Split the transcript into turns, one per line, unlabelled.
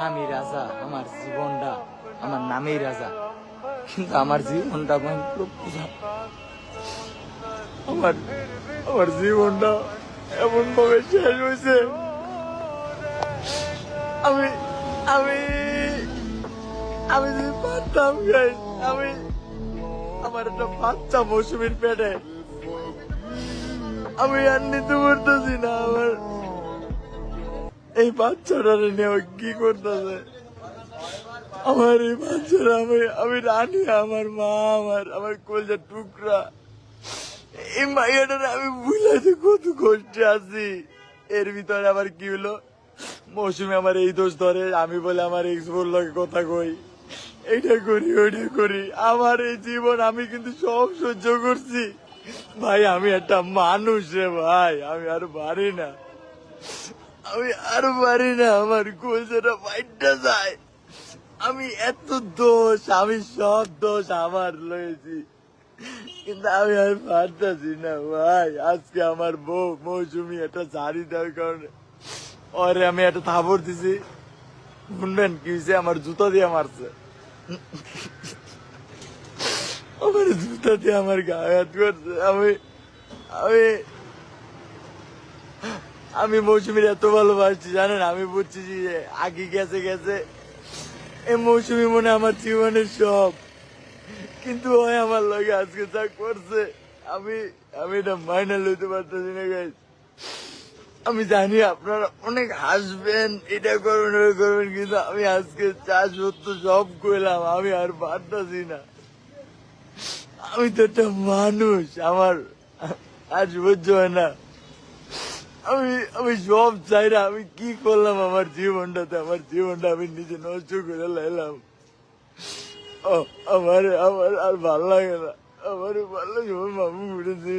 আমি রাজা, আমার জীবনটা আমার নামেই রাজা, কিন্তু আমার জীবনটা আমার আমার জীবনটা এমন ভাবে শেষ হয়েছে। আমি আমি আমি যদি পারতাম guys, আমি আমার একটা বাচ্চা মৌসুমীর পেটে, আমি আর নিতে পারতেছি না। আমার এই বাচ্চাটা নিয়ে কি করতেছে, আমার এই বাচ্চারা, আমি রানী, আমার মা, আমার কলজার টুকরা, এই মাইয়াটার আমি বুঝলাইতে কত কষ্টে আছি। এর ভিতরে আবার কি হলো, মৌসুমী আমার এই দোষ ধরে, আমি বলে আমার এক্স বললো কথা কই, এইটা করি ওইটা করি। আমার এই জীবন আমি কিন্তু সব সহ্য করছি ভাই, আমি একটা মানুষ রে ভাই, আমি আর পারি না, আমি আর পারি না, আমার কলজাটা ফাইটটা যায়। আমি এত দোষ, আমি সব দোষ আমার লয়েছি, কিন্তু আমি আর পারতাছি না ভাই। আজকে আমার বউ মৌসুমী একটা শাড়ি দেওয়ার কারণে ওরে আমি একটা থাপড় দিছি, শুনবেন কি হয়েছে, আমার জুতা দিয়ে মারছে, আমার জুতা দিয়ে আমার গায়ে হাত করছে। আমি আমি আমি মৌসুমীর এত ভালোবাসছি জানেন, আমি বুঝছি যে আগে গেছে গেছে, এই মৌসুমী মনে আমার জীবনের সব, কিন্তু ওই আমার লগে আজকে যা করছে, আমি আমি এটা মাইনা লইতে পারতেছি না গাইস। আমি জানি আপনারা অনেক হাসবেন, এটা করবেন ওই করবেন, কিন্তু আমি আজকে চা সত্য সব কইলাম, আমি আর পারতাছি না। আমি তো একটা মানুষ, আমার আর সহ্য হয় না। আমি আমি সব চাই না, আমি কি করলাম আমার জীবনটাতে, আমার জীবনটা আমি নিজে নষ্ট করে লাইলাম। ও আমার আমার আর ভাল লাগে না, আমার ভালো মামু উঠেছে।